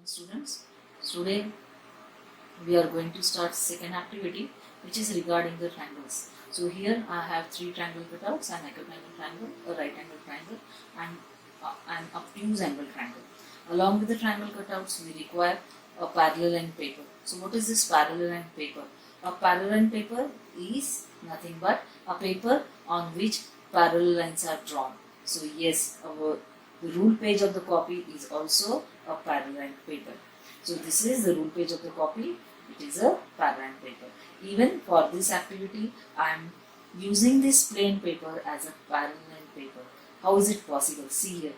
students. Today we are going to start second activity, which is regarding the triangles. So here I have three triangle cutouts: an acute angle triangle, a right angle triangle, and an obtuse angle triangle. Along with the triangle cutouts, we require a parallel line paper. So what is this parallel line paper? A parallel line paper is nothing but a paper on which parallel lines are drawn. So yes, the rule page of the copy is also a parallel line paper. So this is the rule page of the copy. It is a parallel line paper. Even for this activity, I am using this plain paper as a parallel line paper. How is it possible? See here,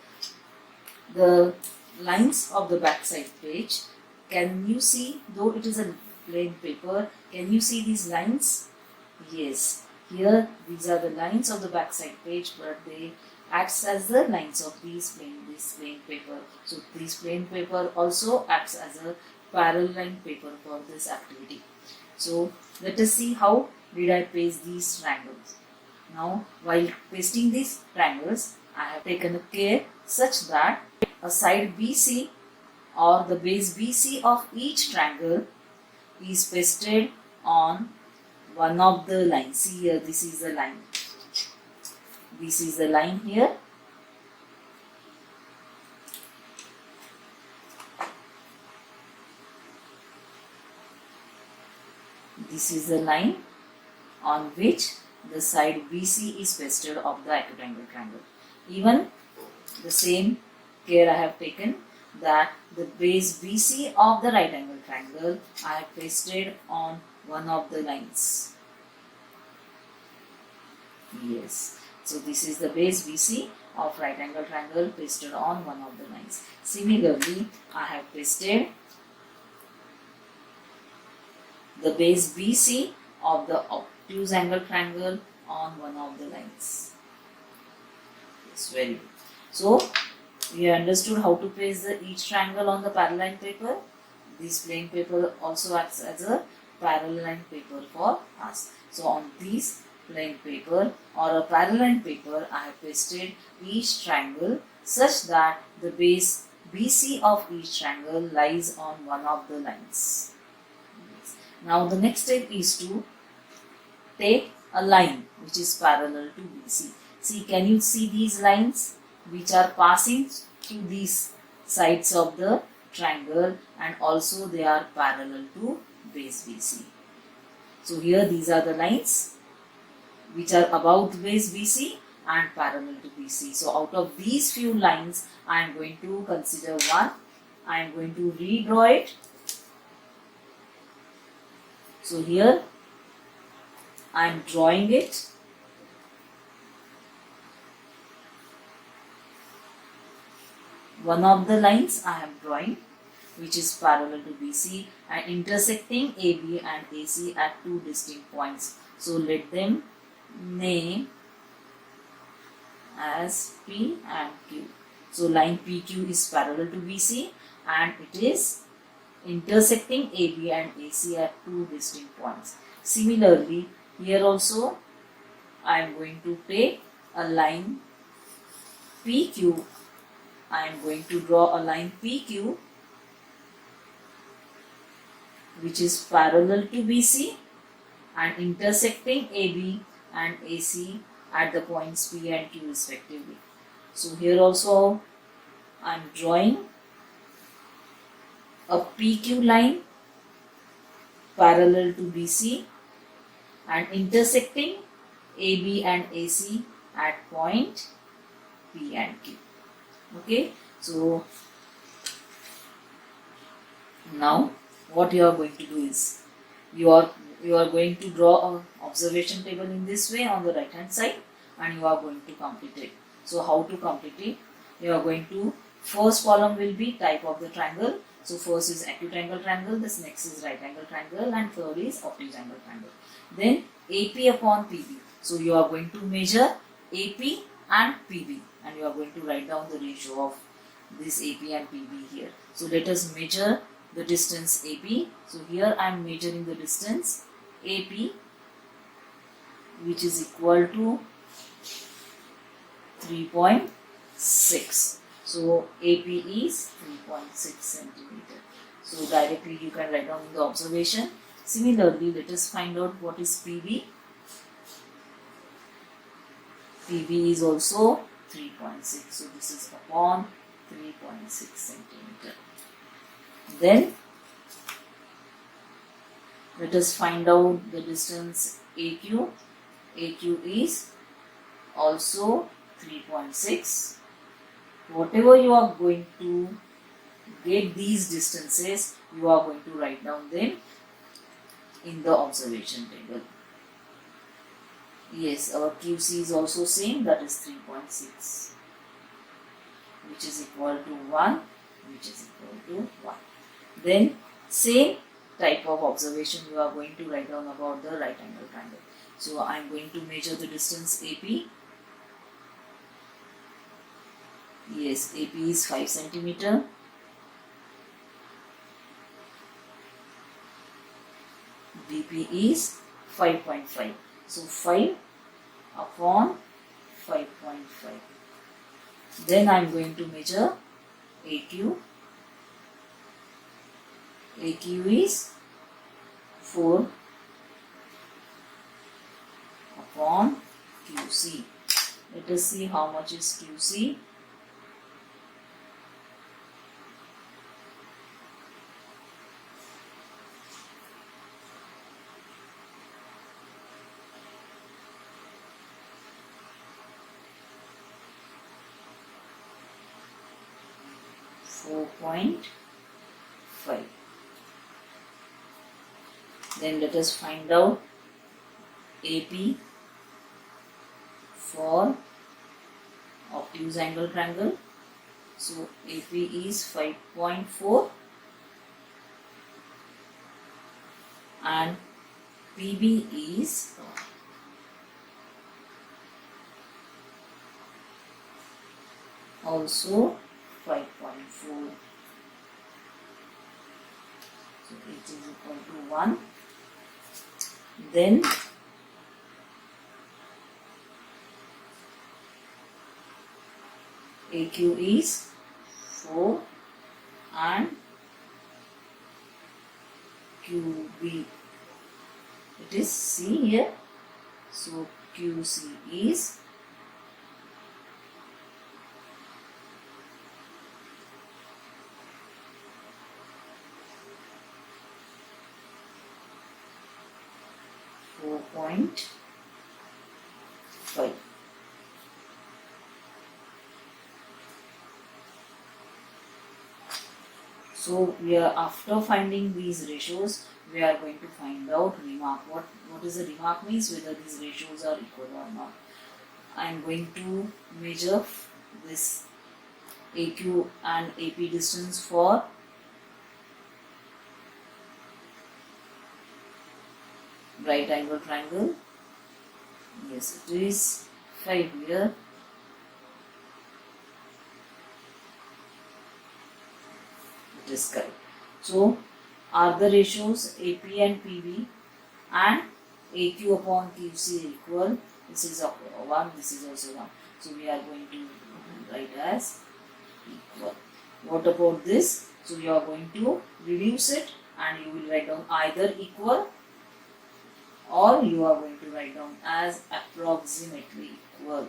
the lines of the backside page. Can you see, though it is a plain paper, can you see these lines? Yes, here these are the lines of the backside page, but they acts as the lines of this plain paper. So this plain paper also acts as a parallel line paper for this activity. So let us see how did I paste these triangles. Now while pasting these triangles, I have taken a care such that a side BC or the base BC of each triangle is pasted on one of the lines. See here, this is the line. This is the line here. This is the line on which the side BC is pasted of the acute angle triangle. Even the same care I have taken that the base BC of the right angle triangle I have pasted on one of the lines. Yes. So this is the base BC of right angle triangle pasted on one of the lines. Similarly, I have pasted the base BC of the obtuse angle triangle on one of the lines. Yes, very good. So we understood how to paste each triangle on the parallel line paper. This plain paper also acts as a parallel line paper for us. So on this plain paper or a parallel line paper, I have pasted each triangle such that the base BC of each triangle lies on one of the lines. Now the next step is to take a line which is parallel to BC. See, can you see these lines which are passing through these sides of the triangle, and also they are parallel to base BC. So here these are the lines which are about base BC and parallel to BC. So out of these few lines, I am going to consider one. I am going to redraw it. So here I am drawing it. One of the lines I am drawing which is parallel to BC and intersecting AB and AC at two distinct points. So let them name as P and Q. So line PQ is parallel to BC and it is intersecting AB and AC at two distinct points. Similarly, here also I am going to take a line PQ. I am going to draw a line PQ which is parallel to BC and intersecting AB and AC at the points P and Q respectively. So here also I am drawing a PQ line parallel to BC and intersecting AB and AC at point P and Q. Okay, so now what you are going to do is you are going to draw an observation table in this way on the right hand side and you are going to complete it. So how to complete it? You are going to, first column will be type of the triangle. So first is acute angle triangle, this next is right angle triangle, and third is obtuse angle triangle. Then AP upon PB. So you are going to measure AP and PB and you are going to write down the ratio of this AP and PB here. So let us measure the distance AP. So here I am measuring the distance AP which is equal to 3.6. So AP is 3.6 centimeter. So directly you can write down in the observation. Similarly, let us find out what is PB. PB is also 3.6. So this is upon 3.6 centimeter. Then let us find out the distance AQ. AQ is also 3.6. Whatever you are going to get these distances, you are going to write down them in the observation table. Yes, our QC is also same, that is 3.6, which is equal to 1, which is equal to 1. Then same type of observation you are going to write down about the right angle triangle. So I am going to measure the distance AP. Yes, AP is 5 centimeter. BP is 5.5. So 5 upon 5.5. Then I am going to measure AQ. AQ is 4 upon QC. Let us see how much is QC. .5. Then let us find out AP for obtuse angle triangle. So AP is 5.4 and PB is also 5.4. So it is equal to 1. Then AQ is 4 and QB, it is C here. So QC is 4.5. So we are, after finding these ratios, we are going to find out remark. What is the remark means, whether these ratios are equal or not. I am going to measure this AQ and AP distance for right angle triangle. Yes, it is 5 here. It is correct. So are the ratios AP and PB and AQ upon QC equal? This is 1, this is also 1. So we are going to write as equal. What about this? So you are going to reduce it and you will write down either equal or you are going to write down as approximately equal.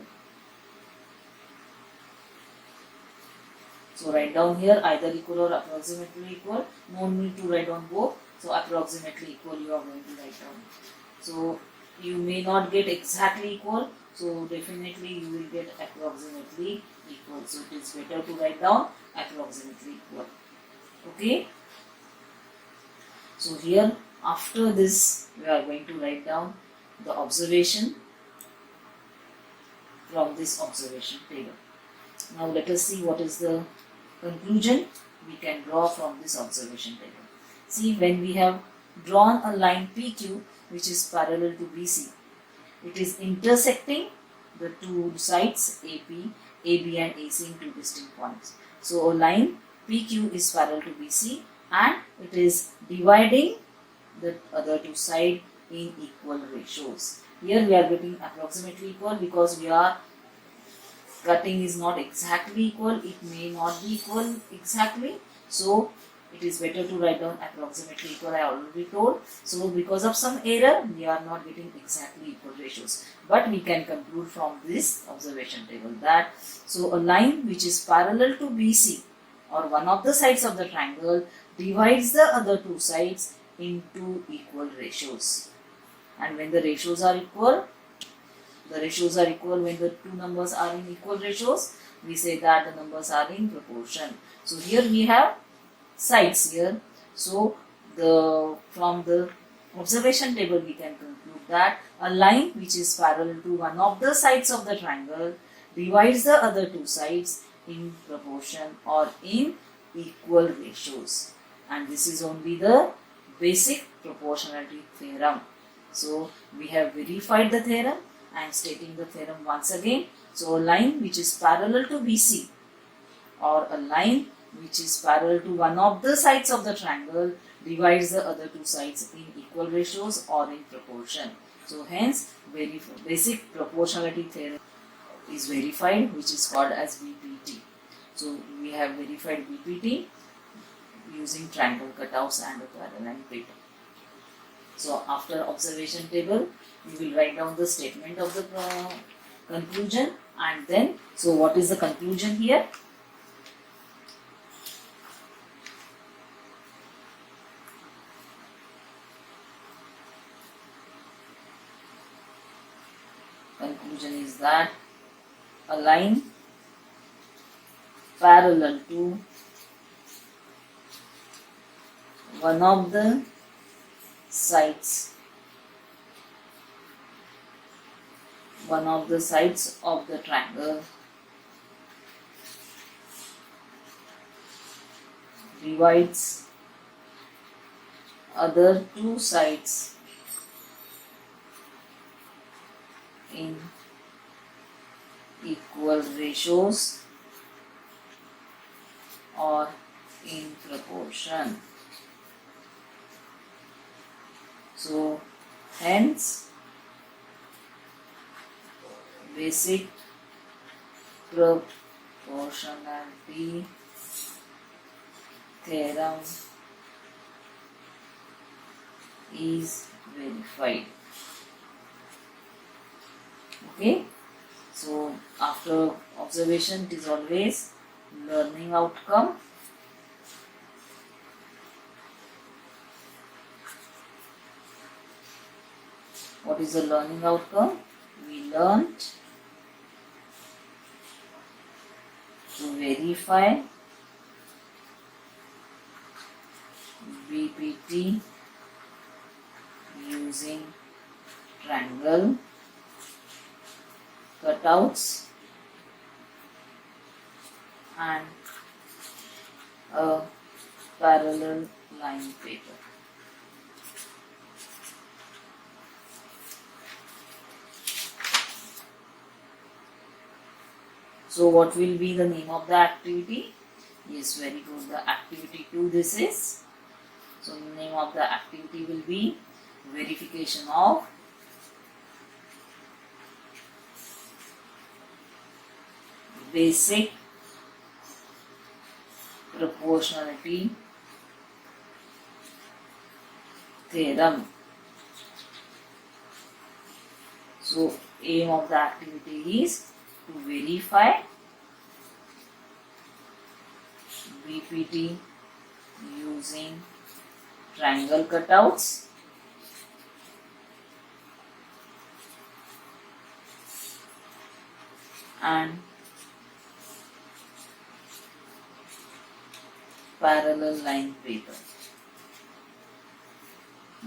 So write down here either equal or approximately equal. No need to write down both. So approximately equal you are going to write down. So you may not get exactly equal. So definitely you will get approximately equal. So it is better to write down approximately equal. Okay. So here after this we are going to write down the observation from this observation table. Now let us see what is the conclusion we can draw from this observation table. See, when we have drawn a line PQ which is parallel to BC, it is intersecting the two sides AP, AB and AC in two distinct points. So a line PQ is parallel to BC and it is dividing the other two sides in equal ratios. Here we are getting approximately equal because we are cutting is not exactly equal, it may not be equal exactly, so it is better to write down approximately equal, I already told. So because of some error, we are not getting exactly equal ratios. But we can conclude from this observation table that, so a line which is parallel to BC or one of the sides of the triangle divides the other two sides into equal ratios. And when the ratios are equal, when the two numbers are in equal ratios, we say that the numbers are in proportion. So here we have sides here. So from the observation table we can conclude that a line which is parallel to one of the sides of the triangle divides the other two sides in proportion or in equal ratios. And this is only the basic proportionality theorem. So we have verified the theorem. I am stating the theorem once again. So a line which is parallel to BC or a line which is parallel to one of the sides of the triangle divides the other two sides in equal ratios or in proportion. So hence basic proportionality theorem is verified, which is called as BPT. So we have verified BPT using triangle cutouts and a parallel pattern. So after observation table, we will write down the statement of the conclusion, and then, so what is the conclusion here? Conclusion is that a line parallel to one of the sides of the triangle divides other two sides in equal ratios or in proportion. So hence basic proportionality theorem is verified. Okay, so after observation it is always learning outcome. What is the learning outcome? We learned to verify BPT using triangle cutouts and a parallel line paper. So what will be the name of the activity? Yes, very good. The activity 2 this is. So the name of the activity will be verification of basic proportionality theorem. So aim of the activity is to verify BPT using triangle cutouts and parallel line paper.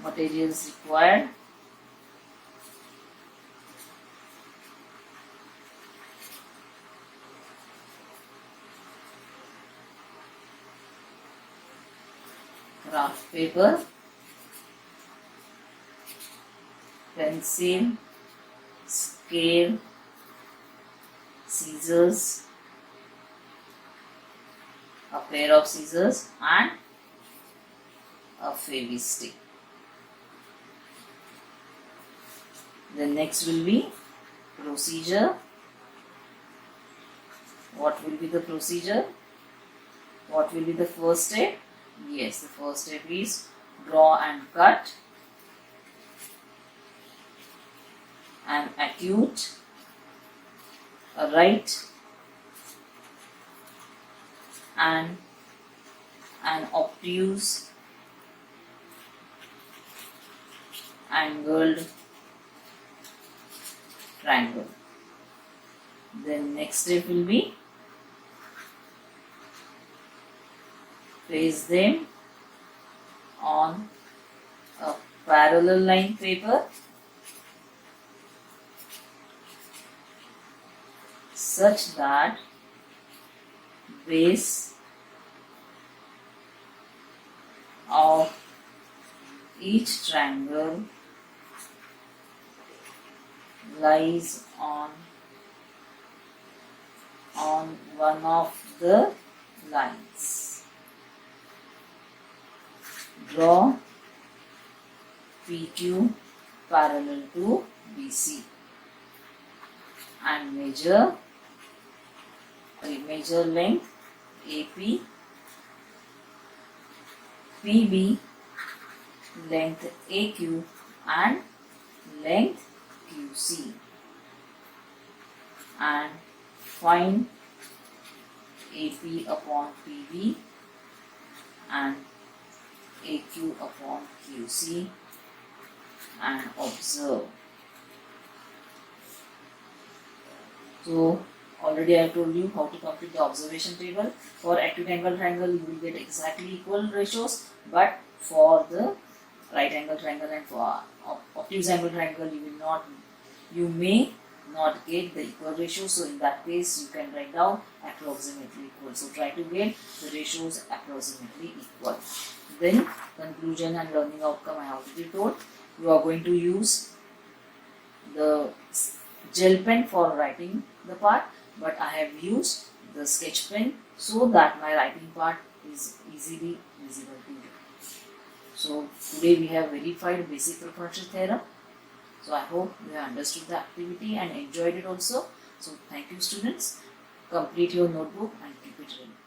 Materials required: graph paper, pencil, scale, scissors, a pair of scissors and a Fevi-stick. The next will be procedure. What will be the procedure? What will be the first step? Yes, the first step is draw and cut an acute, a right and an obtuse angled triangle. Then next step will be place them on a parallel line paper such that base of each triangle lies on one of the lines. Draw PQ parallel to BC and measure length AP, PB, length AQ and length QC, and find AP upon PB and AQ upon QC and observe. So already I told you how to complete the observation table. For acute angle triangle you will get exactly equal ratios, but for the right angle triangle and for obtuse angle triangle you may not get the equal ratio. So in that case you can write down approximately equal. So try to get the ratios approximately equal. Then conclusion and learning outcome I have already told. You are going to use the gel pen for writing the part, but I have used the sketch pen so that my writing part is easily visible to you. So today we have verified basic proportion theorem. So I hope you have understood the activity and enjoyed it also. So thank you students. Complete your notebook and keep it ready.